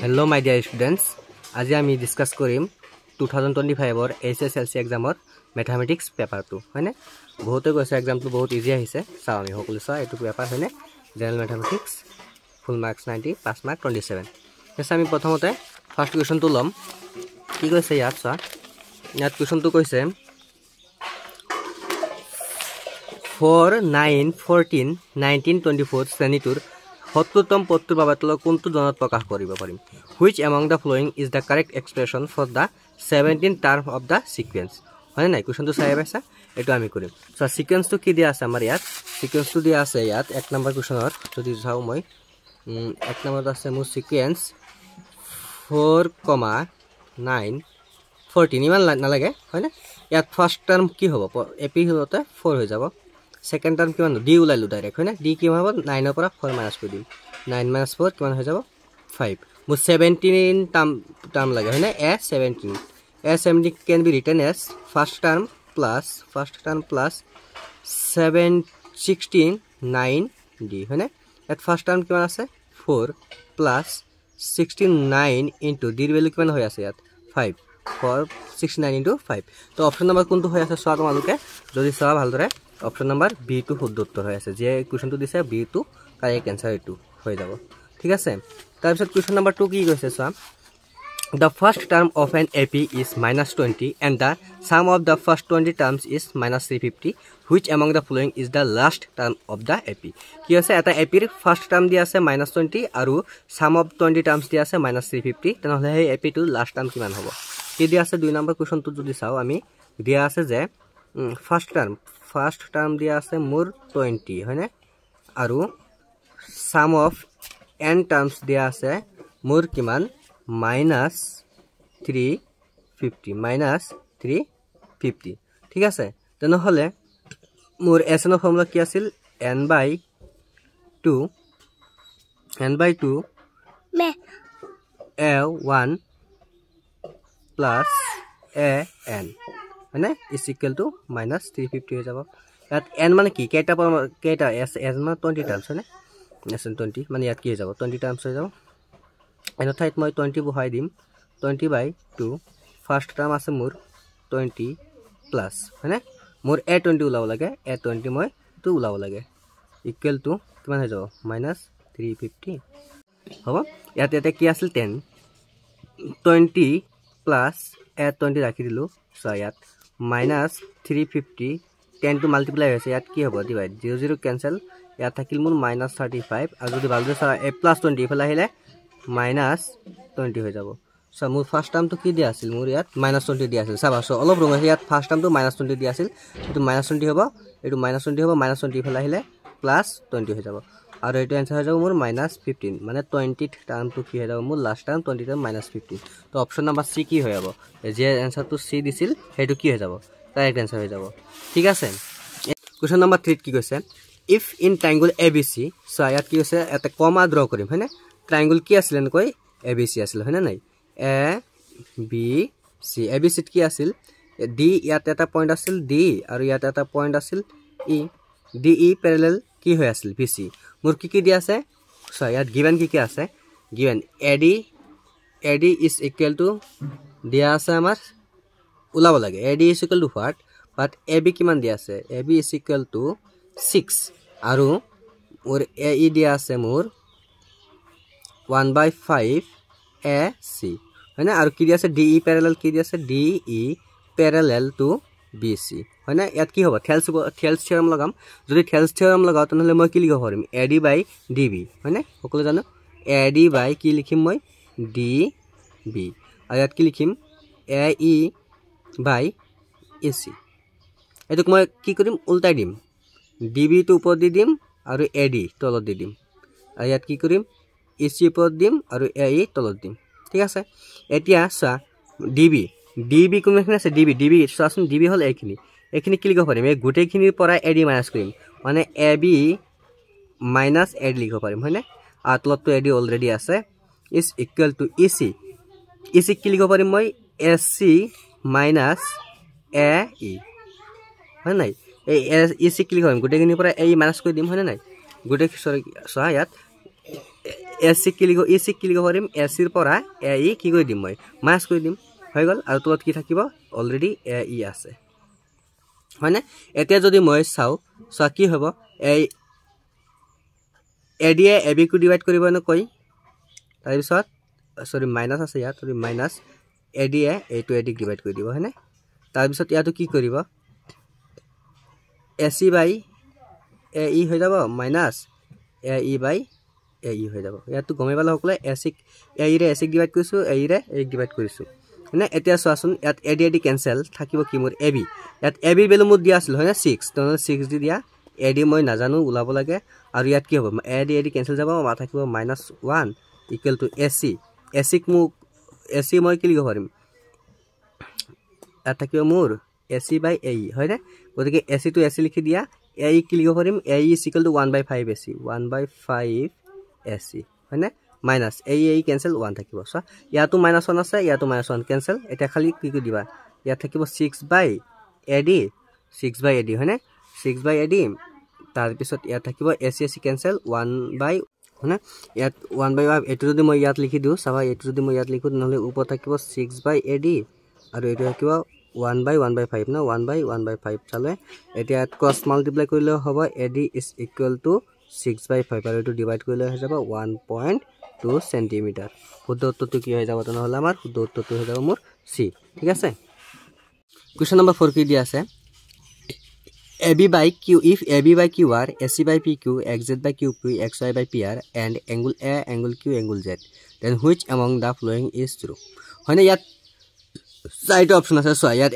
Hello my dear students. আজি আমি discuss কৰিম 2025 ৰ SSLC এক্সামৰ ম্যাথমেটিক্স পেপাৰ 2 হয়নে বহুতে কৈছে এক্সামটো বহুত ইজি আহিছে চাও আমি সকলো চাও এটো পেপাৰ হয়নে জেনাৰেল ম্যাথমেটিক্স ফুল মাৰ্কস 90 পাস মাৰ্ক 27 এছ আমি প্ৰথমতে ফাৰ্স্ট কোৱেশ্চনটো লম কি কৈছে ইয়াত চা ইয়াত কোৱেশ্চনটো কৈছে 4 9 14 19 24 শ্ৰেণীটোৰ 70তম পদটোৰ বাবদ কোনটো জনত প্ৰকাশ কৰিব পাৰিম which among the following is the correct expression for the 17th term of the sequence হয় নাই কোৱেশ্চনটো চাই পাইছা এটো আমি কৰিম সো সিকোয়েন্সটো কি দিয়া আছে আমাৰ ইয়াত সিকোয়েন্সটো দিয়া আছে ইয়াত এক নম্বৰ কোৱেশ্চনৰ যদি চাও মই এক নম্বৰত আছে মোৰ সিকোয়েন্স 4, 9 14 ইমান নালাগে হয় না ইয়াত ফার্স্ট টার্ম কি হ'ব এপি হতে 4 হৈ যাব সেকেন্ড টার্ম কিমান ডি উলাইলো ডাইরেক্ট হয় না ডি কি হ'ব 9 ৰ পৰা 4 মাইনাস কৰি দিম 9 - 4 কিমান হৈ যাব 5 মু 17 টার্ম লাগে হয় না a 17 can be written as first term plus 16 9 d হয় না at first term কিমান আছে 4 plus 16 9 into d ভ্যালু কিমান হৈ আছে ইয়াত 5 4 69 into 5 তো অপশন নাম্বার কোনটো হৈ আছে সোৱা তোমালোকে যদি সোৱা ভালদৰে অপশন নাম্বাৰ B2 শুদ্ধ উত্তৰ হৈ আছে যে কোৱেশ্চনটো দিছে B2 কাৰেক্ট आंसर এটো হৈ যাব ঠিক আছে তাৰ পিছত কোৱেশ্চন নাম্বাৰ 2 কি কৈছে সোৱা the first term of an AP is -20 and the sum of the first 20 terms is -350 which among the following is the last term of the AP কি আছে এটা AP ৰ ফাৰ্স্ট টাৰ্ম দিয়া আছে -20 আৰু sum of 20 terms দিয়া আছে -350 তেনেহলে এই AP টো লাস্ট টার্ম কিমান হ'ব কি দিয়া আছে 2 নম্বৰ কোৱেশ্চনটো যদি চাও আমি দিয়া আছে যে ফাৰ্স্ট টাৰ্ম দিয়া আছে মোৰ 20 হয়নে আৰু sum of n terms দিয়া আছে মোৰ কিমান -350 ঠিক আছে তেনেহলে মোৰ s ৰ ফৰ্মুলা কি আছিল n/2 a1 plus an মানে is equal to -350 হৈ যাব ইয়াত n মানে কি কেটা s মানে 20 টাৰ্মছ হয়নে s 20 মানে ইয়াত কি হৈ যাব 20 টাৰ্মছ হৈ যাব এনো ঠাইত মই 20 বহাই দিম 20/2 ফার্স্ট টার্ম আছে মোৰ 20 প্লাস হয়নে মোৰ a20 উলাব লাগে a20 মই 2 উলাব লাগে ইকুৱেল টু কিমান হৈ যাব -350 হ'ব ইয়াতে কি আছিল 10 20 প্লাস a20 ৰাখি দিলো সো ইয়াত -350 10 to multiply হৈছে ইয়াত কি হ'ব ডিভাইড 0 0 ক্যান্সেল ইয়াত থাকিল মোৰ -35 আৰু যদি ভালদৰে চাও a + 20 ইফালে আহিলে -20 হৈ যাব সো মোৰ ফাৰ্স্ট টাৰ্ম তো কি দিয়া আছিল মোৰ ইয়াত -20 দিয়া আছিল চাবা সো অলপ ৰং আছে ইয়াত ফার্স্ট টার্ম তো -20 দিয়া আছিল এটো -20 হ'ব এটো -20 হ'ব -20 ইফালে আহিলে +20 হৈ যাব আৰু এটো आंसर হৈ যাব মোৰ -15 মানে 20th টাৰ্ম তো কি হৈ যাব মোৰ লাস্ট টার্ম 20 টার্ম -15 তো অপশন নাম্বার সি কি হৈ যাব যে आंसर তো সি দিছিল হেতু কি হৈ যাব কারেক্ট आंसर হৈ যাব ঠিক আছে কোৱেশ্চন নাম্বার 3 কি কৈছে if in triangle abc so ইয়াত কি কৈছে এটা কমা ড্ৰ কৰিম হয়নে ট্রায়াঙ্গল কি আছিল এনেকৈ ABC আছিল হয়নে নাই A B C ABC কি আছিল D ইয়াত এটা পয়েন্ট আছিল D আৰু ইয়াত এটা পয়েন্ট আছিল E DE প্যাৰালাল কি হৈ আছিল BC মোৰ কি দিয়া আছে সো ইয়াত গিভেন কি আছে given AD is equal to দিয়া আছে আমাৰ উলাব লাগে AD is equal to what but AB কিমান দিয়া আছে AB is equal to 6 আৰু মোৰ AE দিয়া আছে মোৰ 1/5 AC হয় না আৰু কি দিয়া আছে DE প্যাৰালাল কি দিয়া আছে DE প্যাৰালাল টু BC হয় না ইয়াত কি হ'ব থেলছ থিওৰাম লগাম যদি থেলছ থিওৰাম লগাও তেনেহলে মই কি লিখিব পাৰিম AD/DB হয় না সকলো জানো AD বাই কি লিখিম মই DB আৰু ইয়াত কি লিখিম AE/AC এটোক মই কি কৰিম উল্টাই দিম DB টো ওপৰত দি দিম আৰু AD তলত দি দিম আৰু ইয়াত কি কৰিম AC ওপৰত দিম আৰু AE তলত দিম ঠিক আছে এতিয়া সা DB কোনখিনি আছে DB সোৱাচোন DB হল এইখিনি কি লিখিব পাৰিম এই গুটেখিনিৰ পৰা AD মাইনাস কৰিম মানে AB - AD লিখিব পাৰিম হয়নে আৰু তলতটো AD অলৰেডি আছে is equal to EC কি লিখিব পাৰিম মই SC - AE হয় নাই এই EC কি লিখিব পাৰিম গুটেখিনিৰ পৰা AE মাইনাস কৰি দিম হয়নে নাই গুটে সৰি সা ইয়াত এসি কি লিখো ই সি কি লিখো পাৰিম এসিৰ পৰা এ ই কি কৰি দিম মই মাইনাস কৰি দিম হৈ গল আৰু তলত কি থাকিব অলৰেডি এ ই আছে হয়নে এতিয়া যদি মই চাও সো কি হ'ব এই AD A AB co divide কৰিব ন কই তাৰ পিছত সৰি মাইনাস আছে ইয়াত সৰি মাইনাস এডি এ এইটো এডি ডিভাইড কৰি দিব হয়নে তাৰ পিছত ইয়াটো কি কৰিব এসি বাই এ ই হৈ যাব মাইনাস এ ই বাই এ ই হৈ যাব ইয়াতো গমে পালে সকলে এসিক এ ই ৰে এসিক ডিভাইড কৰিছো এ ই ৰে এ ডিভাইড কৰিছো হয়নে এতিয়া চোৱাচোন ইয়াত এডি এডি কেনসেল থাকিব কি মোৰ এবি ইয়াত এবি ভ্যালু মোৰ দিয়া আছিল হয়নে 6 তনে 6 দি দিয়া এডি মই নাজানো উলাব লাগে আৰু ইয়াত কি হ'ব এডি এডি কেনসেল যাব মা থাকিব -1 ইকুৱেল টু এসি এসিক মোক এসি মই কি লিখিব পাৰিম ইয়াত থাকিব মোৰ এসি বাই এ ই হয়নে গতিকে এসি টু এসি লিখি দিয়া এ ই কি লিখিব পাৰিম এ ই ইকুৱেল টু 1/5 এসি 1/5 এসি হয়নে মাইনাস এ ই কেনসেল 1 থাকিব সো ইয়াতো -1 আছে ইয়াতো -1 কেনসেল এটা খালি কি কি দিবা ইয়াত থাকিব 6 বাই এডি 6 বাই এডি হয়নে 6 বাই এডি তাৰ পিছত ইয়াত থাকিব এসি এসি কেনসেল 1 বাই হয়নে ইয়াত 1 বাই এটো যদি মই ইয়াত লিখি দিও চাবা এটো যদি মই ইয়াত লিখো নহলে ওপৰ থাকিব 6 বাই এডি আৰু এটো থাকিব 1 বাই 1/5 না 1 বাই 1/5 চালে এতিয়া ক্রস মাল্টিপ্লাই কৰিলে হ'ব এডি ইজ ইকুৱেল টু 6/5 আৰু এটো ডিভাইড কৰিলে হৈ যাব 1.2 সেন্টিমিটাৰ শুদ্ধ উত্তৰটো কি হৈ যাব তেনেহলে আমাৰ শুদ্ধ উত্তৰটো হৈ যাব মোৰ সি ঠিক আছে কোৱেশ্চন নম্বৰ 4 কি দিয়া আছে AB by Q if AB by QR AC by PQ XZ by QP XY by PR and angle A angle Q angle Z then which among the following is true হয়নে ইয়াত চাৰিটা option আছে so ইয়াত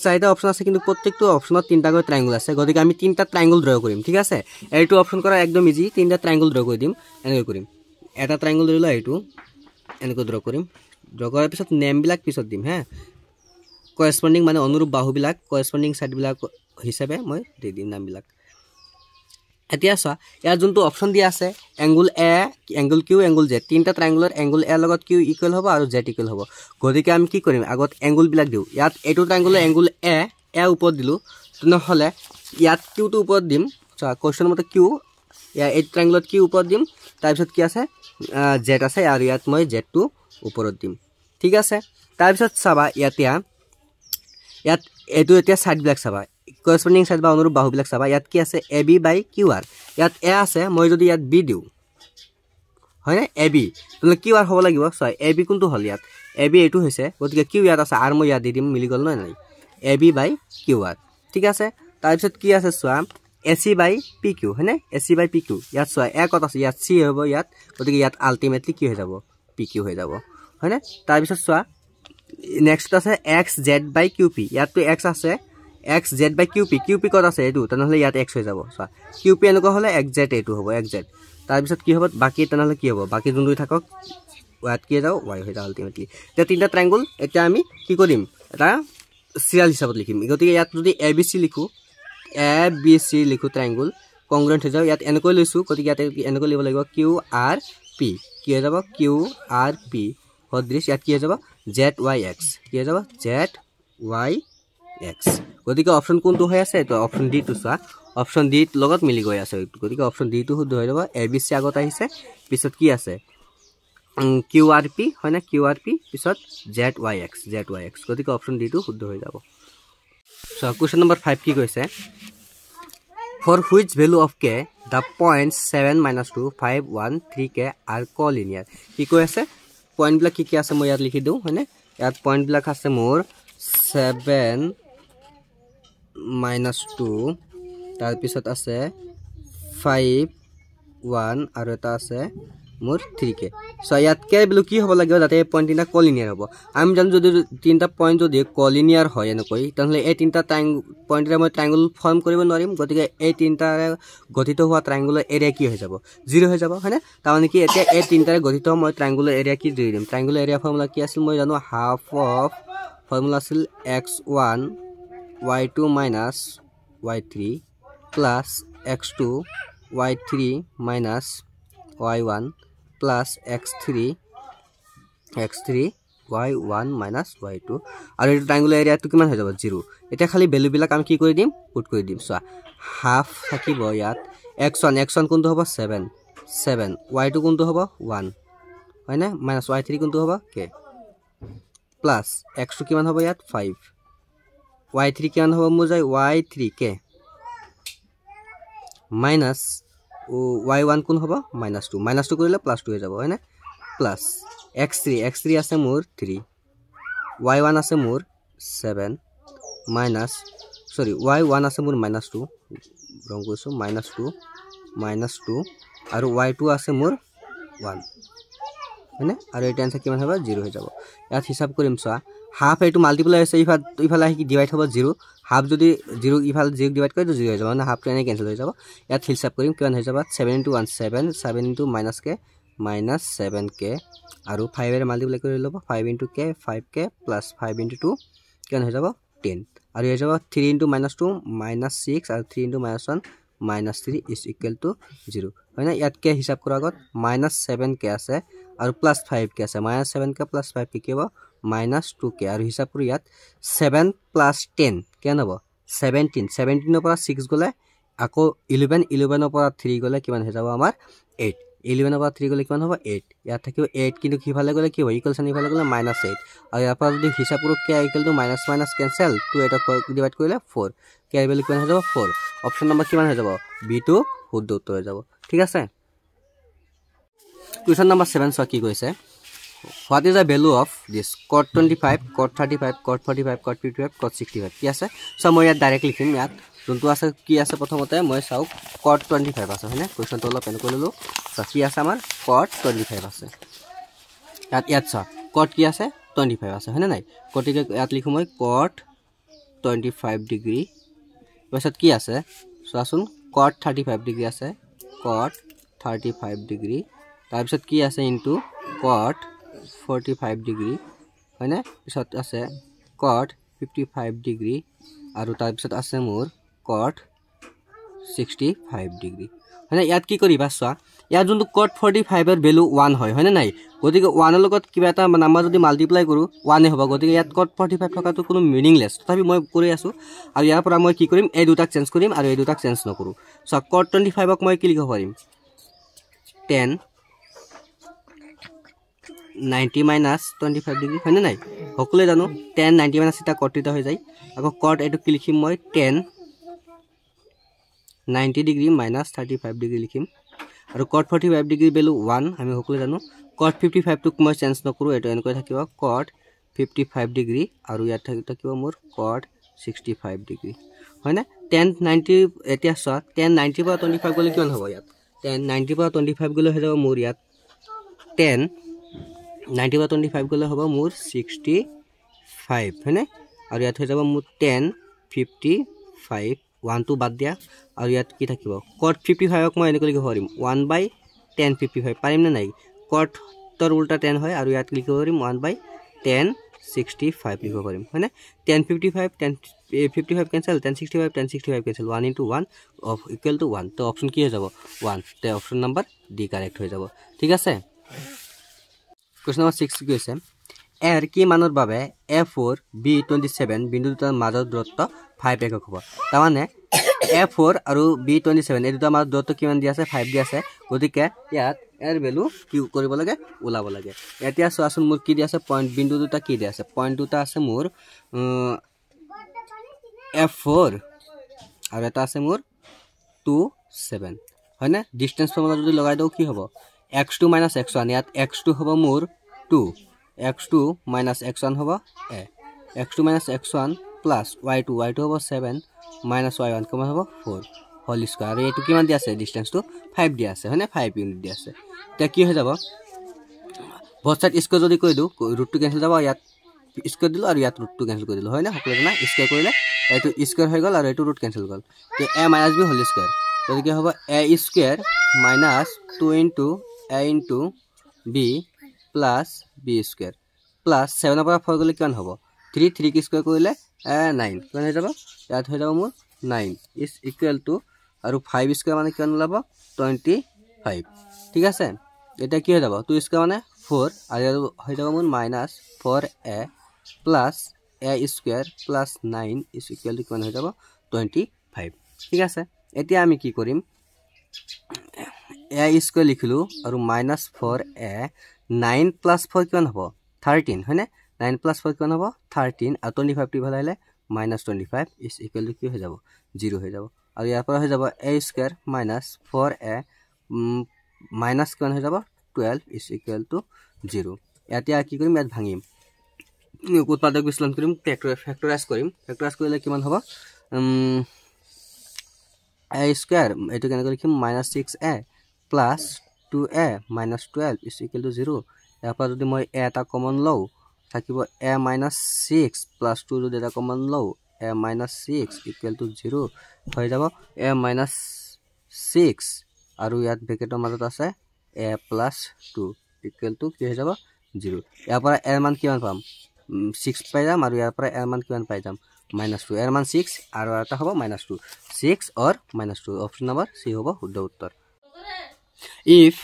চাৰিটা option আছে কিন্তু প্ৰত্যেকটো অপচনত তিনটা কৰি ট্ৰায়াঙ্গল আছে গতিকে আমি তিনটা ট্ৰায়াঙ্গল ড্ৰ কৰিম ঠিক আছে এইটো অপচন কৰা একদম ইজি তিনটা ট্ৰায়াঙ্গল ড্ৰ কৰি দিম এনেকৈ কৰিম এটা ট্ৰায়াঙ্গল ধৰিলা এইটো এনেকৈ ড্ৰ কৰিম ড্ৰ কৰাৰ পিছত নেম বিলাক পিছত দিম হে কৰেসপন্ডিং মানে অনুৰূপ বাহু বিলাক কৰেসপন্ডিং সাইড বিলাক হিচাপে মই দি দিম নাম বিলাক এতিয়া চোৱা ইয়াৰ যোনটো অপচন দিয়া আছে angle A angle Q angle Z তিনটা ট্ৰায়াঙ্গলৰ এংগল এ লগত কিউ ইকুৱেল হ'ব আৰু জেড ইকুৱেল হ'ব গতিকে আমি কি কৰিম আগত এংগল বিলাক দিও ইয়াত এইটো ট্ৰায়াঙ্গলৰ এংগল এ ওপৰত দিলো নহলে ইয়াত কিউ টো ওপৰত দিম চোৱা কোৱেশ্চন মতে কিউ ইয়া এই ট্ৰায়াঙ্গলত কিউ ওপৰত দিম তাৰ পিছত কি আছে জেড আছে আৰু ইয়াত মই জেড টো ওপৰত দিম ঠিক আছে তাৰ পিছত চাবা ইয়াত এইটো এতিয়া সাইড বিলাক চাবা কৰেসপন্ডিং সাইড বা অনুৰূপ বাহু বিলাক চাবা ইয়াত কি আছে AB বাই QR ইয়াত এ আছে মই যদি ইয়াত বি দিও হয়নে AB তলে QR হ'ব লাগিব সয় AB কোনটো হল ইয়াত AB এটো হৈছে গতিকে Q ইয়াত আছে আৰু মই ইয়াত দি দিম মিলি গল নাই AB বাই QR ঠিক আছে তাৰ পিছত কি আছে সোৱা AC বাই PQ হয়নে AC বাই PQ ইয়াত সোৱা এ কত আছে ইয়াত C হ'ব ইয়াত গতিকে ইয়াত আলটিমেটলি কি হৈ যাব PQ হৈ যাব হয়নে তাৰ পিছত সোৱা নেক্সট আছে XZ বাই QP ইয়াত x আছে XZ by QP QP কত আছে এটো তনহলে ইয়াত x হৈ যাব সো QP এনেকৈ হলে XZ এটো হ'ব XZ তাৰ পিছত কি হ'ব বাকি তনহলে কি হ'ব বাকি যোনটো থাকক ইয়াত কি যাও y হৈ যাব আলটিমেটলি তে তিনটা ট্ৰায়াঙ্গল এতিয়া আমি কি কৰিম এটা সিৰিয়াল হিচাপত লিখিম গতিকে ইয়াত যদি ABC লিখো ABC লিখো ট্ৰায়াঙ্গল কংগ্ৰুৱেন্ট হৈ যাব ইয়াত এনেকৈ লৈছো গতিকে ইয়াত এনেকৈ লিখিব লাগিব QRP কি হৈ যাব QRP সদৃশ ইয়াত কি হৈ যাব ZYX কি হৈ যাব ZYX গতিকে অপচন কোনটো হৈ আছে তো অপচন ডি টু চা অপচন ডি লগত মিলি গৈ আছে গতিকে অপচন ডি টু শুদ্ধ হৈ যাব ABC আগত আহিছে পিছত কি আছে QRP হয় না QRP পিছত ZYX গতিকে অপচন ডি টু শুদ্ধ হৈ যাব সো কোৱেশ্চন নম্বৰ 5 কি কৈছে for which value of k the points 7 - 2 5 1 3k are collinear কি কৈ আছে পয়েন্ট বিলাক কি কি আছে মই ইয়াত লিখি দিও হয়নে ইয়াত পয়েন্ট বিলাক আছে মোৰ 7 - 2 তাৰ পিছত আছে 5 1 আৰু এটা আছে মোৰ 3k সো ইয়াত কে ভ্যালু কি হ'ব লাগিব যাতে এই পয়েন্ট তিনটা কলিনিয়াৰ হ'ব আমি জানো যদি তিনটা পয়েন্ট যদি কলিনিয়াৰ হয় এনেকৈ তাহলে এই তিনটা পয়েন্টৰে মই ট্ৰায়াঙ্গল ফৰ্ম কৰিব নোৱাৰিম গতিকে এই তিনটাৰে গঠিত হোৱা ট্ৰায়াঙ্গলৰ এৰিয়া কি হৈ যাব 0 হৈ যাব হয়নে তাৰ মানে কি এতিয়া এই তিনটাৰে গঠিত মই ট্ৰায়াঙ্গলৰ এৰিয়া কি দি দিম ট্ৰায়াঙ্গলৰ এৰিয়া ফৰ্মুলা কি আছিল মই জানো হাফ অফ ফৰ্মুলা আছিল x1 y2 minus y3 plus x2 y3 minus y1 plus x3 y1 minus y2 আৰু এই ট্ৰায়াঙ্গল এৰিয়াটো কিমান হৈ যাব 0 এটা খালি ভ্যালু বিলাক আমি কি কৰি দিম পুট কৰি দিম সো হাফ থাকিব ইয়াত x1 কোনটো হ'ব 7 y2 কোনটো হ'ব 1 হয় না মাইনাস y3 কোনটো হ'ব k প্লাস x2 কিমান হ'ব ইয়াত 5 y3 কিমান হ'ব মোৰ যায় y3k মাইনাস y1 কোন হ'ব -2 কৰিলে +2 হৈ যাব হয় না প্লাস x3 আছে মোৰ 3 y1 আছে মোৰ 7 minus sorry y1 আছে মোৰ -2 ৰং কৈছো -2 আৰু y2 আছে মোৰ 1 হয়নে আৰু এটা আনসাৰ কিমান হ'ব 0 হৈ যাব ইয়াত হিসাব কৰিম চোৱা হাফ এটো মাল্টিপ্লাই আছে ইফালে আহি ডিভাইড হ'ব 0 হাফ যদি 0 ইফালে 0 ডিভাইড কৰে তো 0 হৈ যাব মানে হাফ টো এনে ক্যান্সেল হৈ যাব ইয়াত হিসাব কৰিম কিমান হৈ যাব 7 * 1 7 * -k -7k আৰু 5 এৰে মাল্টিপ্লাই কৰি লব 5 * k 5k + 5 * 2 কিমান হৈ যাব 10 আৰু হৈ যাব 3 * -2 -6 আৰু 3 * -1 -3 = 0 হয় না ইয়াত কে হিসাব কৰা আগত -7k আছে আৰু +5k আছে -7k + 5k কি হ'ব -2k আৰু হিসাব কৰি ইয়াত 7 + 10 কিমান হ'ব 17 17 ৰ পৰা 6 গলে আকৌ 11 11 ৰ পৰা 3 গলে কিমান হৈ যাব আমাৰ 8 11 ৰ পৰা 3 গলে কিমান হ'ব 8 ইয়াত থাকিব 8 কিন্তু কিফালে গলে কি হ'ব ইকুৱেল সাইন ইফালে গলে -8 আৰু ইয়াৰ পৰা যদি হিসাব কৰো k = মাইনাস কেনসেল 2 এটা ডিভাইড কৰিলে 4 k এৰ ভ্যালু কিমান হৈ যাব 4 অপশন নাম্বাৰ কিমান হৈ যাব b2 শুদ্ধ উত্তৰ হৈ যাব ঠিক আছে কোৱেশ্চন নাম্বার 7 সকি কৈছে what is the value of this cot 25 cot 35 cot 45 cot 55 cot 65 কি আছে সো মই ইয়াত ডাইৰেক্ট লিখিম ইয়াত যোনটো আছে কি আছে প্ৰথমতে মই চাও cot 25 আছে হয়নে কোৱেশ্চনটো অলপ পেন কৰি ললো সো কি আছে আমাৰ cot 25 আছে ইয়াত চা cot কি আছে 25 আছে হয়নে নাই কটিকে ইয়াত লিখো মই cot 25 ডিগ্ৰী পাছত কি আছে চোৱাচোন cot 35 ডিগ্ৰী আছে cot 35 ডিগ্ৰী তাৰ পিছত কি আছে ইনটু cot 45 ডিগ্ৰী হয়নে পিছত আছে cot 55 ডিগ্ৰী আৰু তাৰ পিছত আছে মোৰ cot 65 ডিগ্ৰী হয়নে ইয়াত কি কৰিবা চোৱা ইয়াত যোনটো cot 45 এৰ ভ্যালু 1 হয় হয়নে নাই গতিকে 1 এৰ লগত কিবা এটা নাম্বাৰ যদি মাল্টিপ্লাই কৰো 1 এ হ'ব গতিকে ইয়াত cot 45 থকাটো কোনো মিনিংলেস তথাপি মই কৰি আছো আৰু ইয়াৰ পৰা মই কি কৰিম এই দুটাক চেঞ্জ কৰিম আৰু এই দুটাক চেঞ্জ নকৰো সো cot 25 ক মই কি লিখিব পাৰিম 10 90 - 25 ডিগ্ৰী হয়নে নাই সকলে জানো 10 90 - এটা কটিত হৈ যায় আকৌ cot এটো কি লিখিম মই 10 90 ডিগ্ৰী - 35 ডিগ্ৰী লিখিম আৰু cot 45 ডিগ্ৰী ভ্যালু 1 আমি সকলে জানো cot 55 টুক মই চেঞ্জ নকৰো এটো এনেকৈ থাকিব cot 55 ডিগ্ৰী আৰু ইয়াত থাকিব মোৰ cot 65 ডিগ্ৰী হয়নে 10 90 এতিয়া চোৱা 10 90 পৰা 25 গলে কিমান হ'ব ইয়াত 10 90 পৰা 25 গলে হৈ যাব মোৰ ইয়াত 10 90 পৰা 25 গলে হ'ব মোৰ 65 হয়নে আৰু ইয়াত হৈ যাব মোৰ 10 55 1 to বাদ দিয়া আৰু ইয়াত কি থাকিব cot 55 ক মই এনেকৈ লিখিব পাৰিম 1/10 55 পাৰিম না নাই cot তৰ উল্টা 10 হয় আৰু ইয়াত লিখিব পাৰিম 1/10 65 লিখিব পাৰিম হয়নে 10 55 10 55 cancel 10 65 10 65 cancel 1 * 1 of equal to 1 তো অপশন কি হৈ যাব 1 তে অপশন নাম্বার ডি কারেক্ট হৈ যাব ঠিক আছে কোৱেশ্চন নাম্বাৰ 6 কি হৈছে এৰ কি মানৰ বাবে a4 b27 বিন্দু দুটাৰ মাজৰ দূৰত্ব 5 একক হ'ব তাৰ মানে a4 আৰু b27 এই দুটাৰ মাজৰ দূৰত্ব কিমান দি আছে 5 দি আছে গতিকে ইয়াত এৰ ভ্যালু কি কৰিব লাগে ওলাব লাগে এতিয়া চোৱাচোন মোৰ কি দি আছে পয়েন্ট বিন্দু দুটা কি দি আছে পয়েন্ট দুটা আছে মোৰ f4 আৰু এটা আছে মোৰ 27 হয়নে ডিসটেন্স ফৰ্মুলা যদি লগাই দাও কি হ'ব x2 - x1 ইয়াত x2 হ'ব মোৰ 2 x2 - x1 হ'ব a x2 - x1 plus y2 হ'ব 7 minus y1 কিমান হ'ব 4 হোল স্কয়ার আৰু এটো কিমান দি আছে ডিসটেন্সটো 5 দি আছে হয়নে 5 ইউনিট দি আছে তে কি হৈ যাব both side স্কয়ার যদি কই দিও √2 ক্যান্সেল যাব ইয়াত স্কয়ার দিলো আৰু ইয়াত √2 ক্যান্সেল কৰি দিলো হয় না সকলো না স্কয়াৰ কৰিলে এটো স্কয়াৰ হৈ গল আৰু এটো ৰুট ক্যান্সেল গল তে a - b হোল স্কয়ার তো কি হ'ব a square minus 2 into a into b plus b square plus 7 ৰ পৰা 4 গলে কিমান হ'ব 3 কি স্কয়াৰ কৰিলে 9 কিমান হৈ যাব ইয়াত হৈ যাব মোৰ 9 is equal to আৰু 5 স্কয়ার মানে কিমান ওলাব 25 ঠিক আছে এটা কি হৈ যাব 2 স্কয়ার মানে 4 আৰু হৈ যাব মোৰ -4a plus a square plus 9 is equal to কিমান হৈ যাব 25 ঠিক আছে এতিয়া আমি কি কৰিম a স্কয়াৰ লিখিলো আৰু -4a 9 + 4 কিমান হ'ব 13 হয়নে 9 + 4 কিমান হ'ব 13 আৰু 25 টি ভাল আহিলে -25 is equal to কি হৈ যাব 0 হৈ যাব আৰু ইয়াৰ পৰা হৈ যাব a স্কয়াৰ -4a মাইনাস কিমান হৈ যাব 12 is equal to 0 এতিয়া কি কৰিম ইয়াত ভাঙিম উৎপাদক বিশ্লেষণ কৰিম ফেক্টৰাইজ কৰিলে কিমান হ'ব a স্কয়াৰ এটো কেনে লিখিম -6a plus 2a minus 12 is equal to 0 ইয়াৰ পৰা যদি মই a এটা কমন লও থাকিব a minus 6 plus 2 যদি এটা কমন লও a minus 6 equal to 0 হৈ যাব a minus 6 আৰু ইয়াত ব্ৰেকেটৰ মাজত আছে a plus 2 equal to কি হৈ যাব 0 ইয়াৰ পৰা a মান কিমান পাম 6 পাই যাম আৰু ইয়াৰ পৰা a মান কিমান পাই যাম -2 a মান 6 আৰু এটা হ'ব -2 6 or -2 অপচন নম্বৰ C হ'ব শুদ্ধ উত্তৰ if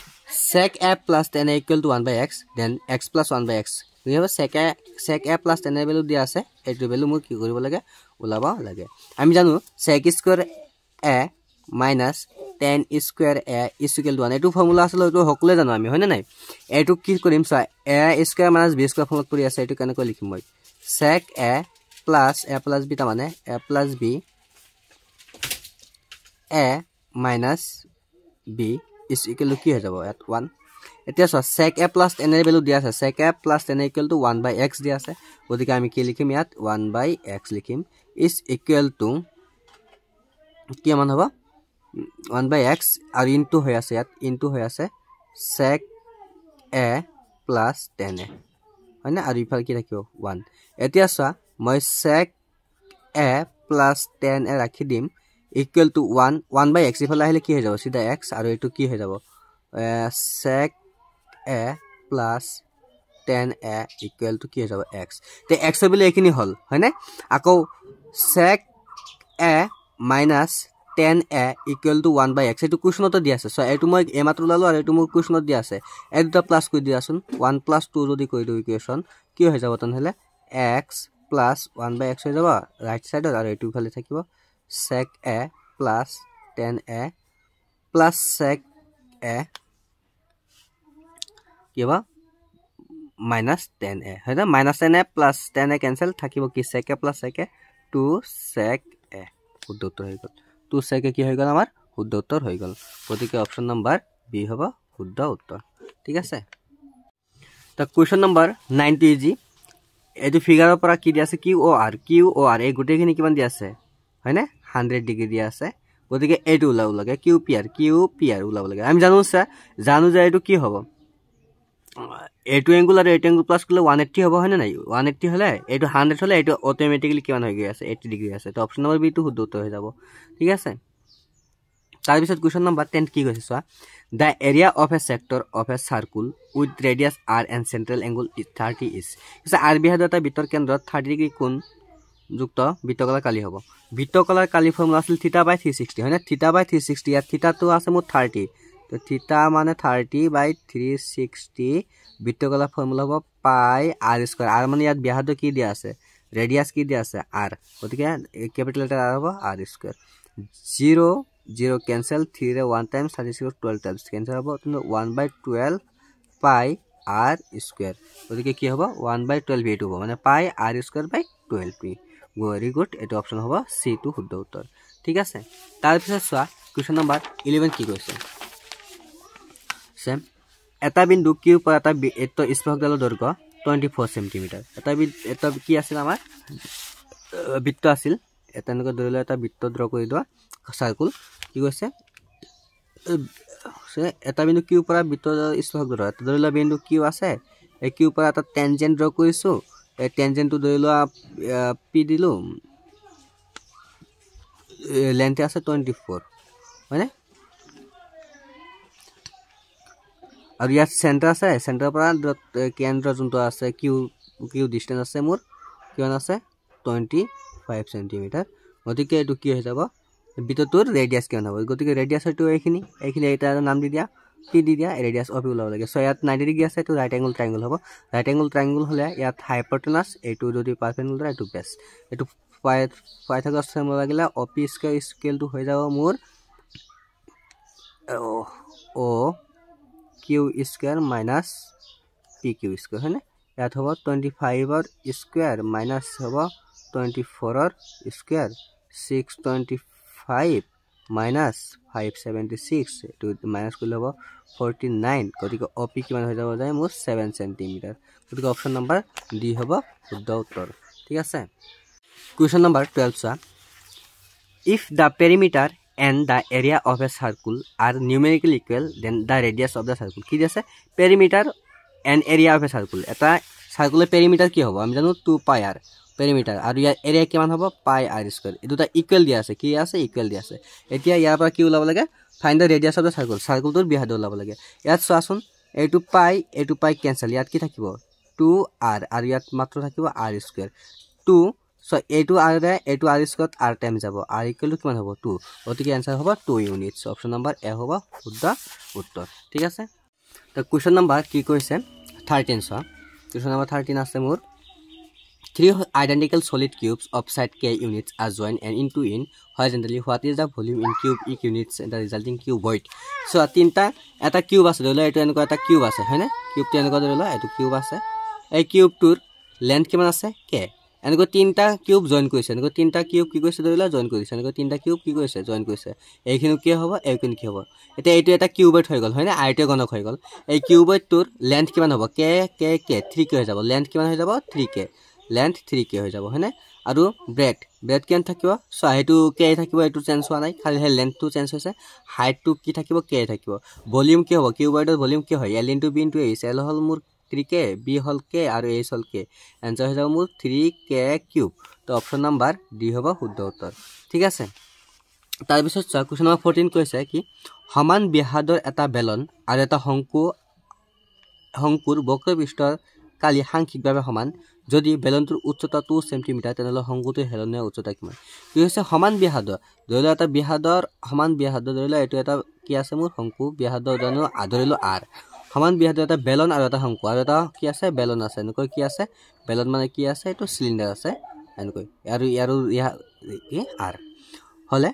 sec a plus 10 equal to 1 by x then x plus 1 by x we have sec a plus 10 value দিয়া আছে এটো ভ্যালু মই কি কৰিব লাগে ওলাবা লাগে আমি জানো sec square a minus 10 square a is equal to 1 এটো ফর্মুলা আছে এটো হকলে জানো আমি হয় না নাই এটো কি কৰিম সা a square minus b square formula পৰি আছে এটো কেনে কৈ লিখিম মই sec a plus b তা মানে a plus b a minus b is equal to কি হৈ যাব at 1 এতিয়া সা sec a plus 10 এর ভ্যালু দিয়া আছে sec a plus 10 equal to 1 by x দিয়া আছে গতিকে আমি কি লিখিম ইয়াত 1 by x লিখিম is equal to কি মান হ'ব 1 by x আৰু ইনটু হৈ আছে ইয়াত ইনটু হৈ আছে sec a plus 10 হয়নে আৰু ইফাল কি ৰাখিব 1 এতিয়া সা মই sec a plus 10 এ ৰাখি দিম equal to 1 by x ইফাল আহিলে কি হৈ যাব সিধা x আৰু এটো কি হৈ যাব sec a plus 10a equal to কি হৈ যাব x তে x বলে এখিনি হল হয়নে আকৌ sec a minus 10a equal to 1 by x এটো কোৱেশ্চনত দিয়া আছে সো এটো মই এ মাত্ৰ লালো আৰু এটো মই কোৱেশ্চনত দিয়া আছে এ দুটা প্লাস কৰি দিয়াছোন 1 plus 2 যদি কৰি দিও ইকুৱেশন কি হৈ যাব তনহলে x plus 1 by x হৈ যাব ৰাইট সাইডত আৰু এটো ফালে থাকিব sec a plus 10a plus sec a কি হ'ব minus 10a হয় না minus 10a plus 10a cancel থাকিব কি sec a plus sec a 2 sec a শুদ্ধ উত্তৰ হৈ গল 2 sec a কি হৈ গল আমাৰ শুদ্ধ উত্তৰ হৈ গল গতিকে অপচন নম্বৰ বি হ'ব শুদ্ধ উত্তৰ ঠিক আছে তা কোৱেশ্চন নম্বৰ 90 ইজি এটো ফিগাৰৰ পৰা কি দিয়া আছে QOR এই গুটেখিনি কিমান দিয়া আছে হয়নে 100 ডিগ্ৰী দিয়া আছে গতিকে এটো ওলাব লাগে QPR ওলাব লাগে আমি জানো যে এটো কি হ'ব এটো এঙ্গল আৰু এটো এঙ্গল প্লাস করলে 180 হ'ব হয় না নাই 180 হলে এটো 100 হলে এটো অটোমেটিক্যালি কিমান হৈ গৈ আছে 80 ডিগ্ৰী আছে তো অপচন নম্বৰ বি টো শুদ্ধ উত্তৰ হৈ যাব ঠিক আছে তাৰ পিছত কোৱেশ্চন নম্বৰ 10 কি কৈছে সোৱা the area of a sector of a circle with radius r and central angle 30 is r বিহাদ এটা বিতৰ কেন্দ্ৰত 30 ডিগ্ৰী কোণ যুক্ত বৃত্তকলাৰ কালি হ'ব বৃত্তকলাৰ কালি ফৰ্মুলা আছিল θ/360 হয় না θ/360 ইয়াত θ তো আছে মোৰ 30 তো θ মানে 30/360 বৃত্তকলাৰ ফৰ্মুলা হ'ব পাই r² r মানে ইয়াত বিহাদ কি দিয়া আছে ৰেডিয়াস কি দিয়া আছে r গতিকে ক্যাপিটাল লেটাৰ r হ'ব r² 0 cancel 3 रे 1 times 36 12 times cancel হ'ব কিন্তু 1/12 পাই r² গতিকে কি হ'ব 1/12 এটো হ'ব মানে পাই r²/12 ভেরি গুড এটো অপচন হ'ব সি টু শুদ্ধ উত্তৰ ঠিক আছে তাৰ পিছত সোৱা কোৱেশ্চন নম্বৰ 11 কি কৈছে সেম এটা বিন্দু কিউ পৰা এটা স্পৰ্শকদালৰ দৈৰ্ঘ্য 24 সেমি এটা কি আছিল আমাৰ বৃত্ত আছিল এটা এনেকৈ ধৰিলে এটা বৃত্ত ড্ৰ কৰি দোৱা সাৰ্কুল কি কৈছে এটা বিন্দু কিউ পৰা বৃত্ত স্পৰ্শক ধৰিলে বিন্দু কিউ আছে এই কিউ পৰা এটা টেনজেন্ট ড্ৰ কৰিছো এই টেনজেন্ট টো ধৰিলো পি দিলো লেন্থ আছে 24 মানে আৰু ইয়াত সেন্টাৰ আছে সেন্টাৰ পৰা কেন্দ্ৰ যোনটো আছে কিউ ডিসটেন্স আছে মোৰ কিমান আছে 25 সেন্টিমিটাৰ গতিকে এটো কি হৈ যাব বৃত্তটোৰ ৰেডিয়াস কিমান হ'ব গতিকে ৰেডিয়াস হয়তো এইখিনি এটা নাম দি দিয়া পি দি দিয়া ৰেডিয়াস অফ ওলাব লাগে সো ইয়াত 90 ডিগ্ৰী আছে তো ৰাইট এংগল ট্ৰায়াঙ্গল হ'ব ৰাইট এংগল ট্ৰায়াঙ্গল হলে ইয়াত হাইপোটেনাস এটো যদি পাৰপেন্ডিকুলাৰ এটো বেস এটো পাইথাগোৰাস থিওৰেম লাগিলে OP² ইকুয়াল টু হৈ যাব মোৰ অ Q square minus P Q square হয় না ইয়াত হব 25 স্কোয়ার মাইনাস হব 24 স্কোয়ার 625 মাইনাস 576 এটো মাইনাস করলে হব 49 গতিকে অপি কিমান হৈ যাব যায় মোৰ 7 সেন্টিমিটাৰ গতিকে অপশন নাম্বাৰ ডি হব শুদ্ধ উত্তৰ ঠিক আছে question number 12 সা if the perimeter and the area of a circle are numerically equal then the radius of the circle কি আছে perimeter and area of a circle এটা সার্কুলের perimeter কি হবে আমি জানো 2 pi r perimeter আৰু ইয়াৰ area কিমান হ'ব pi r স্কয়ার এই দুটা ইকুয়াল দিয়া আছে কি আছে ইকুয়াল দিয়া আছে এতিয়া ইয়াৰ পৰা কি ওলাব লাগে find the radius of the circle সাৰ্কুলটোৰ ব্যাসাৰ্ধ ওলাব লাগে ইয়াত চোৱাচোন এইটো pi ক্যান্সেল ইয়াত কি থাকিব 2r আৰু ইয়াত মাত্ৰ থাকিব r স্কয়াৰ 2 so এইটো r ৰে এইটো r স্কয়ার r টাইম যাব r ইকুয়াল টু কিমান হ'ব 2 গতিকে आंसर হ'ব 2 ইউনিটস অপশন নাম্বার এ হ'ব শুদ্ধ উত্তৰ ঠিক আছে তো কোৱেশ্চন নাম্বাৰ কি কৈছে 13 সা কোৱেশ্চন নাম্বাৰ 13 আছে মোৰ three identical solid cubes of side k units are joined and into in horizontally what is the volume in cube e units and the resulting cuboid so তিনটা এটা cube আছে ধৰিলা এটো এনেকুৱা এটা কিউব আছে হয়নে কিউবটো এনেকুৱা ধৰিলা এটো কিউব আছে এই কিউবটোৰ লেন্থ কিমান আছে k এনেকুৱা তিনটা কিউব জয়েন কৰিছে এনেকুৱা তিনটা কিউব কি কৰিছে ধৰিলা জয়েন কৰিছে এনেকুৱা তিনটা কিউব কি কৰিছে জয়েন কৰিছে এইখিনি কি হ'ব এইখিনি কি হ'ব এটা এইটো এটা কিউবইড হৈ গল হয়নে আয়তীয় ঘনক হৈ গল এই কিউবইডটোৰ লেন্থ কিমান হ'ব k 3k হৈ যাব লেন্থ কিমান হৈ যাব 3k লেন্থ 3k হৈ যাব হয়নে আৰু ব্ৰেড কিমান থাকিব সো হেতু k থাকিব এটো চেঞ্জ হোৱা নাই খালি হে লেন্থটো চেঞ্জ হৈছে হাইটটো কি থাকিব k থাকিব ভলিউম কি হ'ব কিউবইডৰ ভলিউম কি হয় l * b * h l হল মোৰ 3k b হল k আৰু h হল k आंसर হৈ যাব মোৰ 3k কিউব তো অপশন নাম্বাৰ ডি হ'ব শুদ্ধ উত্তৰ ঠিক আছে তাৰ পিছত কোৱেশ্চন নম্বৰ 14 কৈছে কি সমান ব্যাসাৰ্ধৰ এটা বেলন আৰু এটা শংকুৰ বক্ৰপৃষ্ঠৰ কালি সাংখ্যিকভাৱে সমান যদি বেলনটোৰ উচ্চতা 2 সেন্টিমিটাৰ তেনলে শংকুটোৰ হেলনীয় উচ্চতা কিমান কি হৈছে সমান ব্যাসাৰ্ধ ধৰিলা এটা ব্যাসাৰ্ধৰ সমান ব্যাসাৰ্ধ ধৰিলা এটো এটা কি আছে মোৰ শংকু ব্যাসাৰ্ধ জানো আধৰিলো r সমান ব্যাসাৰ্ধ এটা বেলন আৰু এটা শংকু আৰু এটা কি আছে বেলন আছে এনেকৈ কি আছে বেলন মানে কি আছে এটো সিলিন্ডাৰ আছে এনেকৈ আৰু r হলে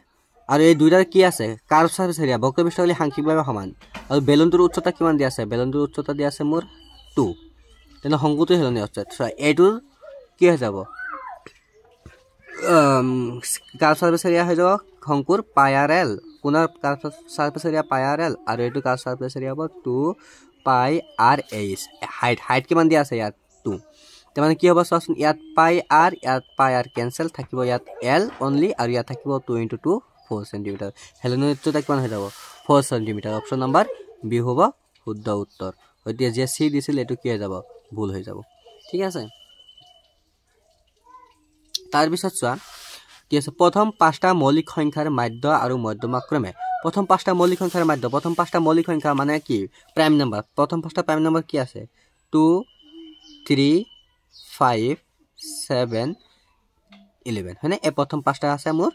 আৰু এই দুইটাৰ কি আছে কাৰ্ভ সাৰফেস এৰিয়া বক্ৰপৃষ্ঠলৈ সাংখ্যিকভাৱে সমান আৰু বেলনটোৰ উচ্চতা কিমান দিয়া আছে বেলনটোৰ উচ্চতা দিয়া আছে মোৰ 2 তেনে শংকুটো হেলনি আছে এইটো কি হৈ যাব কাৰ্ভ সাৰফেস এৰিয়া হৈ যাব শংকুৰ পাই r l কোনাৰ curve surface area pi r l আৰু এইটো কাৰ্ভ সাৰফেস এৰিয়া হ'ব 2 পাই r h হাইট কিমান দিয়া আছে ইয়াত 2 তেমানে কি হ'ব চোৱাচোন ইয়াত পাই r ক্যান্সেল থাকিব ইয়াত l অনলি আৰু ইয়াত থাকিব 2 * 2 4 সেন্টিমিটাৰ হেলনি উচ্চতা কিমান হৈ যাব 4 সেন্টিমিটাৰ অপশন নাম্বাৰ বি হ'ব শুদ্ধ উত্তৰ এতিয়া যে সি দিছিল এটো কি হৈ যাব ভুল হৈ যাব ঠিক আছে তাৰ পিছত চোৱা কি আছে প্ৰথম পাঁচটা মৌলিক সংখ্যাৰ মাধ্য আৰু মধ্যমা ক্ৰমে প্ৰথম পাঁচটা মৌলিক সংখ্যাৰ মাধ্য প্ৰথম পাঁচটা মৌলিক সংখ্যা মানে কি প্ৰাইম নাম্বাৰ প্ৰথম পাঁচটা প্ৰাইম নাম্বাৰ কি আছে 2 3 5 7 11 হয়নে এই প্ৰথম পাঁচটা আছে মোৰ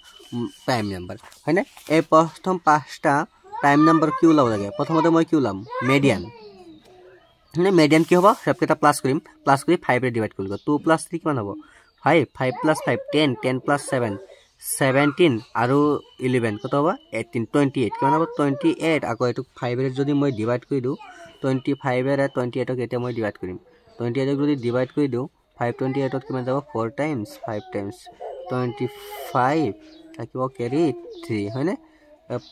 প্ৰাইম নাম্বাৰ হয়নে এই প্ৰথম পাঁচটা প্ৰাইম নাম্বাৰ কি ওলাব লাগে প্ৰথমতে মই কি ওলাম মিডিয়ান হয়নে মিডিয়ান কি হ'ব সবকেটা প্লাস কৰি 5 ৰে ডিভাইড কৰিব 2 + 3 কিমান হ'ব 5 5 + 5 10 10 + 7 17 আৰু 11 কত হ'ব 18 28 কিমান হ'ব 28 আকৌ এটো 5 ৰে যদি মই ডিভাইড কৰি দিও 25 ৰে 28 ক এতিয়া মই ডিভাইড কৰিম 28 ক যদি ডিভাইড কৰি দিও 5 28 ত কিমান যাব 4 টাইমস 5 টাইমস 25 থাকিব কেৰি 3 হয়নে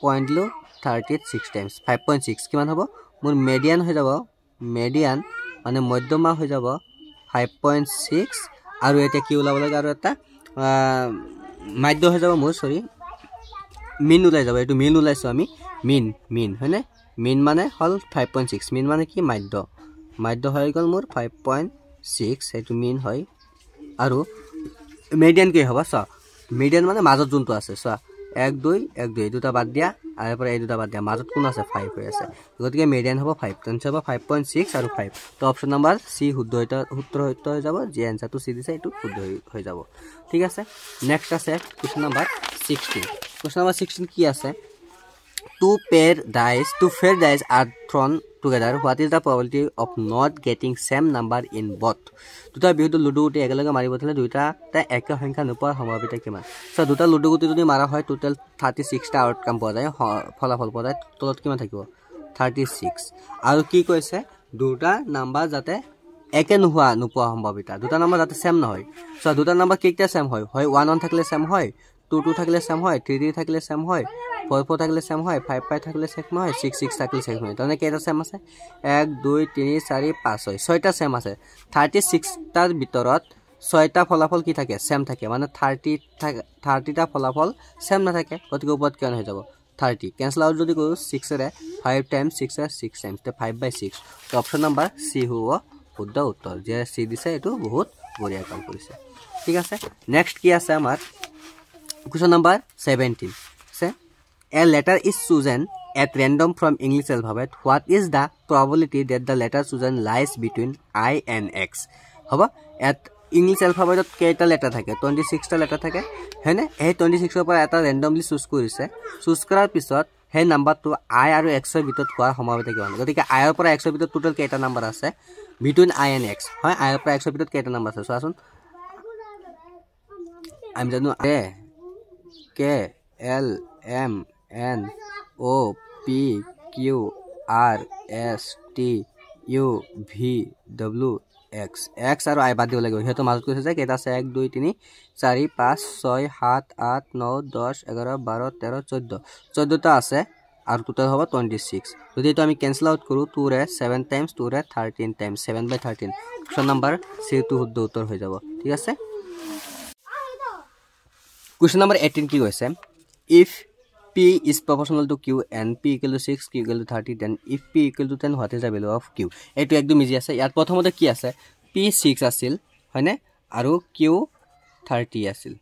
পইণ্ট লো 36 টাইমস 5.6 কিমান হ'ব মোৰ মিডিয়ান হৈ যাব মিডিয়ান মানে মধ্যমা হৈ যাব 5.6 আৰু এটা কি ওলাব লাগে আৰু এটা মাধ্য হৈ যাব মোৰ সৰি মিন ওলাই যাব এটো মিন ওলাইছো আমি মিন হয়নে মিন মানে হল 5.6 মিন মানে কি মাধ্য হৈ গল মোৰ 5.6 এটো মিন হয় আৰু মিডিয়ান কি হ'ব সা মিডিয়ান মানে মাজত যোনটো আছে সা 1 2 1 2 দুটা বাদ দিয়া আৰু পৰা এই দুটা বাদ দিয়া মাজত কোন আছে 5 হৈ আছে গতিকে মিডিয়ান হ'ব 5 তেনছে হ'ব 5.6 আৰু 5 তো অপশন নাম্বাৰ সি শুদ্ধ উত্তৰ হৈ যাব যে आंसरটো সি দিছে এটো শুদ্ধ হৈ যাব ঠিক আছে নেক্সট আছে কোৱেশ্চন নাম্বাৰ 16 কোৱেশ্চন নাম্বার 16 কি আছে two pair dice are thrown together what is the probability of not getting same number in both দুটা বিহুটো লুডু গুটি একেলগে মাৰিব থলে দুইটা তা একে সংখ্যা নোপোৱাৰ সম্ভাৱনা কিমান সো দুটা লুডু গুটি যদি মাৰা হয় টোটাল 36 টা আউটকাম পোৱা যায় ফলাফল পোৱা যায় তলত কিমান থাকিব 36 আৰু কি কৈছে দুটা নাম্বাৰ যাতে একে নোপোৱা সম্ভাৱিতা দুটা নাম্বাৰ যাতে সেম নহয় সো দুটা নাম্বাৰ কিটা সেম হয় 1 1 থাকিলে সেম হয় 2 2 থাকিলে সেম হয় 3 3 থাকিলে সেম হয় 4 4 থাকিলে সেম হয় 5 5 থাকিলে সেম হয় 6 6 থাকিলে সেম হয় তনে কেইটা সেম আছে 1 2 3 4 5 6 ছয়টা সেম আছে 36 টাৰ ভিতৰত ছয়টা ফলাফল কি থাকে সেম থাকে মানে 30 টা ফলাফল সেম না থাকে গতিকে ওপৰত কেন হৈ যাব 30 कैंसिल आउट যদি কৰো 6 ৰে 5 টাইমস 6 ৰে 6 টাইমস তে 5/6 তো অপশন নাম্বাৰ সি হ'ব শুদ্ধ উত্তৰ যে সি দিছে এটো বহুত বঢ়িয়া কাম কৰিছে ঠিক আছে নেক্সট কি আছে আমাৰ question number 17 say a letter is chosen at random from English alphabet what is the probability that the letter chosen lies between I and X হবা at English alphabet কেইটা লেটাৰ থাকে 26 টা লেটাৰ থাকে হেনে এই 26 ৰ পৰা এটা randomly চুজ কৰিছে চুজ কৰাৰ পিছত হে নাম্বাৰটো I আৰু X ৰ ভিতৰত হোৱাৰ সম্ভাৱনা কিমান গতিকে I ৰ পৰা X ৰ ভিতৰত টোটাল কেইটা নাম্বাৰ আছে between I and X হয় I ৰ পৰা X ৰ ভিতৰত কেইটা নাম্বাৰ আছে চোৱাচোন আমি জানো K L M N O P Q R S T U V W X X আৰু I বাদ দিব লাগিব হেতু মাজত কৈছে যে কেইটা আছে 1 2 3 4 5 6 7 8 9 10 11 12 13 14 14টা আছে আৰু টোটাল হ'ব 26 যদি তো আমি ক্যান্সেল আউট কৰো 2 ৰে 7 টাইমস 2 ৰে 13 টাইমস 7/13 অপশন নাম্বাৰ সি টু শুদ্ধ উত্তৰ হৈ যাব ঠিক আছে क्वेश्चन नंबर 18 কি কৈছে if p is proportional to q and p equal to 6 q equal to 30 then if p equal to 10 what is the value of q এটো একদম ইজি আছে ইয়াত প্ৰথমতে কি আছে p 6 আছিল হয়নে আৰু q 30 আছিল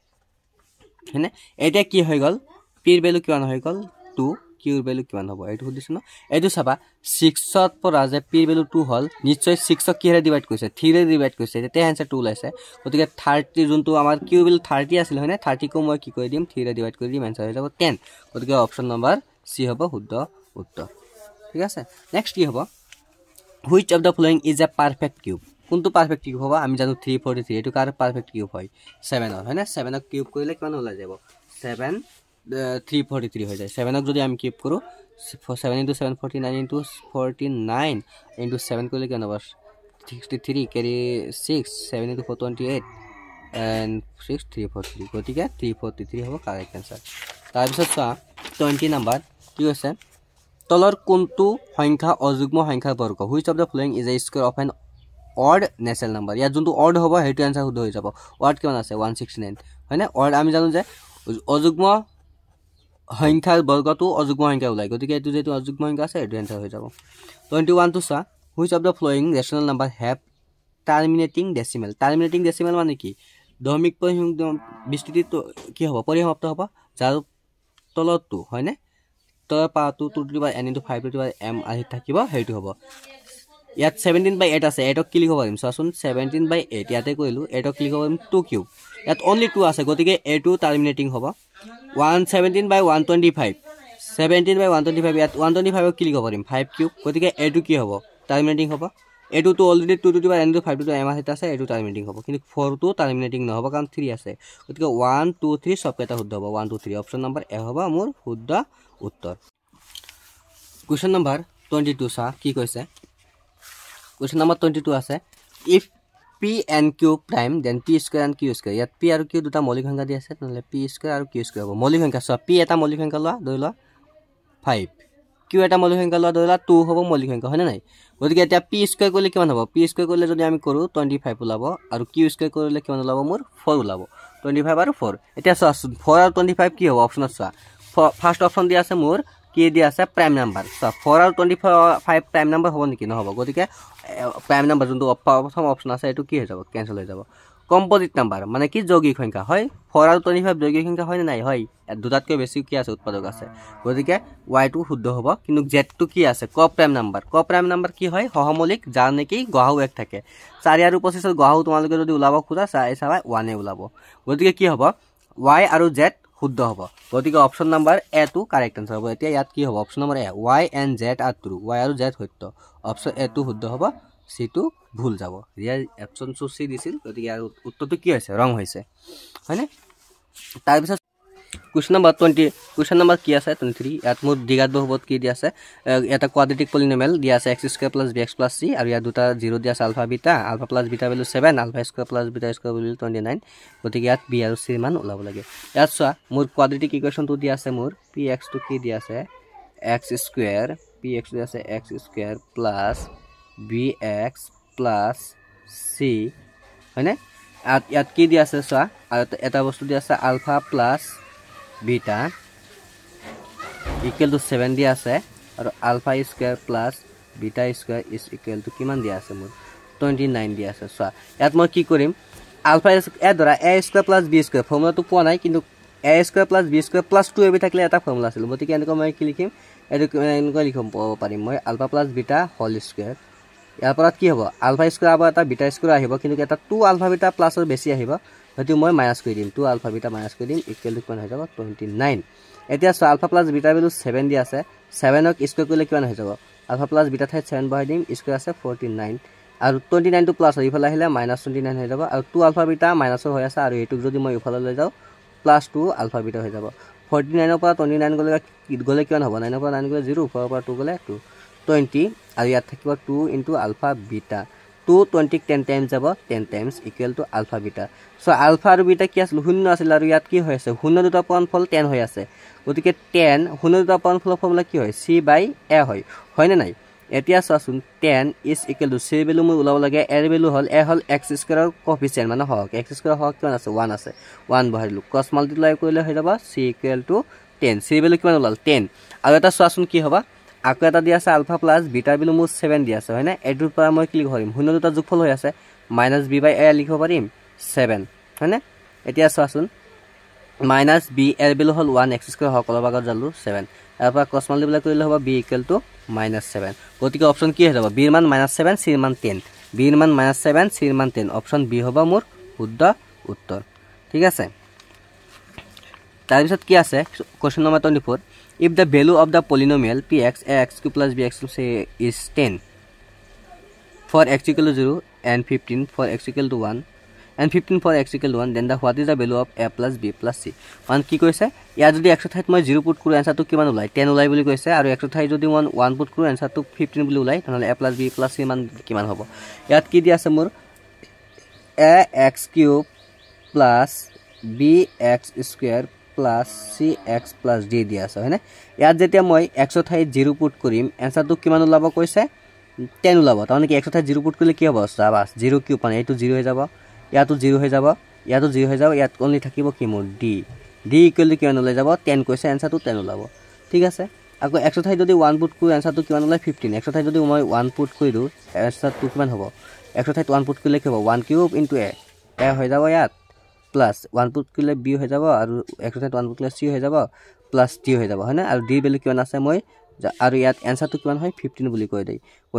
হয়নে এটা কি হৈ গল p এর ভ্যালু কিমান হৈ গল 2 q এর ভ্যালু কিমান হ'ব এটো সুধিছ ন এটো চাবা 6 ত পৰা যে p এৰ ভ্যালু 2 হল নিশ্চয় 6 ক কি ৰে ডিভাইড কৰিছে 3 ৰে ডিভাইড কৰিছে তেতে आंसर 2 লাইছে গতিকে 30 যোনটো আমাৰ q ভ্যালু 30 আছিল হয়নে 30 কো মই কি কৰি দিম 3 ৰে ডিভাইড কৰি দিম आंसर হৈ যাব 10 গতিকে অপশন নাম্বাৰ সি হ'ব শুদ্ধ উত্তৰ ঠিক আছে নেক্সট কি হ'ব which of the following is a perfect cube কোনটো পারফেক্ট কিউব হ'ব আমি জানো 343 এটো কাৰ পাৰফেক্ট কিউব হয় 7 ৰ হয়নে 7 ক কিউব কৰিলে কিমান ওলাই যাব 7 343 হৈ যায় 7 ক যদি আমি কিউব কৰো 7 into 7 49 into 49 into 7 কৰিলে কিমান হ'ব 63 carry 6 7 into 4 28 and 6 343 গতিকে 343 হ'ব কারেক্ট आंसर তাৰ পিছত চা 20 নাম্বাৰ কি আছে তলৰ কোনটো সংখ্যা অযুগ্ম সংখ্যাৰ বৰ্গ which of the following is a square of an odd natural number या যোনটো odd হ'ব হেতু आंसर শুদ্ধ হৈ যাব odd কিমান আছে 169 হয়নে odd আমি জানো যে অযুগ্ম সংখ্যাৰ বৰ্গটো অযুগ্ম সংখ্যা ওলাই গতিকে এটো যেটো অযুগ্ম সংখ্যা আছে এটো आंसर হৈ যাব 21 to sa which of the following rational number have terminating decimal মানে কি দশমিক বিস্তৃতি কি হ'ব পরিসমাপ্ত হ'ব যাৰ তলটো হয়নে তলৰ পাটো 2 to the power n into 5 to the power m আহি থাকিব হেতু হ'ব ইয়াত 17/8 আছে এটক কি লিখব পাৰিম চোৱাচোন 17/8 ইয়াতে কইলো এটক কি লিখব পাৰিম 2 কিউব ইয়াত only 2 আছে গতিকে a2 টার্মিনেটিং হ'ব 117/125 17/125 ইয়াত 125 কি লিখব পাৰিম 5 কিউব গতিকে a2 কি হ'ব টার্মিনেটিং হ'ব a2 তো already 2 to the power n into 5 to the m আছে a2 টার্মিনেটিং হ'ব কিন্তু 4 তো টার্মিনেটিং নহব কাৰণ 3 আছে গতিকে 1 2 3 সব কেটা শুদ্ধ হ'ব 1 2 3 অপশন নাম্বার এ হ'ব মোৰ শুদ্ধ উত্তৰ क्वेश्चन नंबर 22 সা কি কৈছে क्वेश्चन नंबर 22 আছে if p and q prime then p square and q square ইয়াত p আৰু q দুটা মৌলিক সংখ্যা দি আছে নহলে p square আৰু q square হ'ব মৌলিক সংখ্যা সব p এটা মৌলিক সংখ্যা লোৱা ধৰিলা 5 q এটা মৌলিক সংখ্যা লোৱা ধৰিলা 2 হ'ব মৌলিক সংখ্যা হয়নে নাই গতিকে এটা p square কৰিলে কিমান হ'ব p square কৰিলে যদি আমি কৰো 25 ওলাব আৰু q square কৰিলে কিমান ওলাব মোৰ 4 ওলাব 25 আৰু 4 এটা 4 আৰু 25 কি হ'ব অপচনত চোৱা ফাৰ্স্ট অপশন দি আছে মোৰ কি দি আছে প্ৰাইম নাম্বাৰ সো 4 আৰু 25 প্ৰাইম নাম্বাৰ হ'ব নেকি নহব গতিকে প্ৰাইম নাম্বাৰ যোনটো প্ৰথম অপশন আছে এটো কি হৈ যাব ক্যান্সেল হৈ যাব কম্পোজিট নাম্বার মানে কি যৌগিক সংখ্যা হয় 4 আৰু 25 যৌগিক সংখ্যা হয় নাই হয় দুটাতকৈ বেছি কি আছে উৎপাদক আছে গতিকে y2 শুদ্ধ হ'ব কিন্তু z2 কি আছে ক প্রাইম নাম্বার কি হয় সহমৌলিক যাৰ নেকি গহাও এক থাকে 4 আৰু 25 ৰ গহাও তোমালোকে যদি ওলাব খুদা চাই 1 এ ওলাব গতিকে কি হ'ব y আৰু z শুদ্ধ হ'ব গতিকে option number A two correct answer হ'ব এতিয়া ইয়াত কি হ'ব option number A y and z are true y আৰু z সত্য অপশন এ টু শুদ্ধ হ'ব সি টু ভুল যাব ৰিয়েল অপশন সি দিছিল গতিকে আৰু উত্তৰটো কি হৈছে ৰং হৈছে হয়নে তাৰ পিছত Question number 20. Question number কি আছে 23 ইয়াত মোৰ দ্বিঘাত বহুপদ কি দি আছে এটা কোয়াড্ৰেটিক পলিনোমিয়াল দি আছে x² + bx + c আৰু ইয়াত দুটা 0 দি আছে আলফা বিটা + বিটা ভ্যালু 7 α² + বিটা² ভ্যালু 29 গতিকে ইয়াত b আৰু c মান ওলাব লাগে ইয়াত চোৱা মোৰ কোয়াড্ৰেটিক ইকুৱেচনটো দি আছে মোৰ px টো কি দি আছে x² px দি আছে x² + bx + c হয়নে ইয়াত কি দি আছে চোৱা আৰু এটা বস্তু দি আছে আলফা + beta equal to 7 দিয়া আছে আৰু alpha square plus beta square is equal to কিমান দিয়া আছে মোৰ 29 দিয়া আছে সো ইয়াত মই কি কৰিম alpha এ ধৰা a square plus b square ফৰ্মুলাটো পোৱা নাই কিন্তু a square plus b square plus 2ab থাকিলে এটা ফৰ্মুলা আছিল গতিকে এনেকৈ মই কি লিখিম এনেকৈ লিখম পাৰিম মই alpha plus beta whole square ইয়াৰ পৰা কি হ'ব alpha square আবা এটা beta square আহিব কিন্তু এটা 2 alpha beta plus ৰ বেছি আহিব হয়তো মই মাইনাস কৰি দিম 2 alpha beta মাইনাস কৰি দিম ইকুৱেল টু কিমান হৈ যাব 29 এতিয়া so alpha plus beta value 7 দি আছে 7 ক স্কয়াৰ কৰিলে কিমান হৈ যাব alpha plus beta ঠাইত 7 বহাই দিম স্কয়াৰ আছে 49 আৰু 29 টু প্লাস হৈ ইফালে আহিলে -29 হৈ যাব আৰু 2 alpha beta মাইনাসৰ হৈ আছে আৰু এটুক যদি মই ইফালে লৈ যাও +2 alpha beta হৈ যাব 49 ৰ পৰা 29 গলে কিমান হ'ব 9 ৰ পৰা 9 গলে 0 4 ৰ পৰা 2 গলে 2 20 আৰু ইয়াত থাকিব 2 * alpha beta 2 20 10 times যাব 10 times equal to alpha beta so alpha আৰু beta কি আছিল শূন্য আছিল আৰু ইয়াত কি হৈ আছে শূন্য দুটা পূৰণফল 10 হৈ আছে গতিকে 10 শূন্য দুটা পূৰণফলৰ ফৰ্মুলা কি হয় c/a হয় নে নাই এতিয়া চাচোন 10 is equal to c value মই উলাব লাগে a value hall a hall x স্কয়াৰৰ কোএফিচিয়েন্ট মানে হক x স্কয়াৰ হক কিমান আছে 1 আছে 1 বহাইলো ক্ৰস মাল্টিপ্লাই কৰিলে হৈ যাব c = 10 c ভ্যালু কিমান ওলাল 10 আৰু এটা চাচোন কি হ'ব আকো এটা দি আছে আলফা প্লাস বিটা ভ্যালু মোৰ 7 দি আছে হয়নে এটোৰ পৰা মই ক্লিক কৰিম শূন্য দুটা যোগফল হৈ আছে -b/a লিখিব পাৰিম 7 হয়নে এতিয়া চাচোন -b এৰ ভ্যালু হল 1 x² হকলৰ ভাগত জালো 7 তাৰ পৰা ক্ৰস মাল্টিপ্লাই কৰিলে হ'ব b = -7 গতিকে অপচন কি হৈ যাব b ৰ মান -7 c ৰ মান 10 b ৰ মান -7 c ৰ মান 10 অপচন b হ'ব মোৰ শুদ্ধ উত্তৰ ঠিক আছে তাৰ পিছত কি আছে question number 24 if the value of the polynomial px ax³ + bx c is 10 for x = 0 and 15 for x = 1 and 15 for x = 1 then what is the value of a + b + c মান কি কৈছে ইয়া যদি 100 ঠাইত মই 0 পুট কৰো আনসাৰটো কিমান ওলাই 10 ওলাই বুলি কৈছে আৰু 100 ঠাইত যদি মই 1 পুট কৰো আনসাৰটো 15 বুলি ওলাই তাহলে a + b + c মান কিমান হ'ব ইয়াত কি দি আছে মোৰ ax³ + bx² plus cx plus d দিয়া আছে হয়নে ইয়াত যেতিয়া মই 100 ঠাইত 0 পুট কৰিম আনসাৰটো কিমান ওলাব কৈছে 10 ওলাব তাৰমানে কি 100 ঠাইত 0 পুট কৰিলে কি হ'ব সাবাস 0 কিউব মানে এইটো 0 হৈ যাব ইয়াতো 0 হৈ যাব ইয়াতো 0 হৈ যাব ইয়াত অনলি থাকিব কি মোৰ d = কিমান ওলাই যাব 10 কৈছে আনসাৰটো 10 ওলাব ঠিক আছে আকৌ 100 ঠাইত যদি 1 পুট কৰো আনসাৰটো কিমান ওলাই 15 100 ঠাইত যদি মই 1 পুট কৰি দিও আনসাৰটো কিমান হ'ব 100 ঠাইত 1 পুট কৰিলে কি হ'ব 1 কিউব * a হৈ যাব ইয়াত plus 1 পুট কৰিলে b হৈ যাব আৰু 100 ঠাইত 1 পুট কৰিলে c হৈ যাব plus d হৈ যাব হয়নে আৰু d ভ্যালু কিমান আছে মই আৰু ইয়াত আনসাৰটো কিমান হয় 15 বুলি কৈ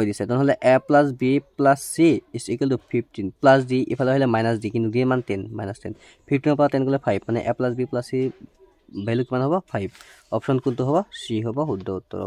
দিছে নহলে a + b + c = 15 plus d ইফালে হলে -d কিন্তু d মান 10 -10 15 ৰ পৰা 10 গলে 5 মানে a + b + c ভ্যালু কিমান হ'ব 5 অপচন কোনটো হ'ব c হ'ব শুদ্ধ উত্তৰ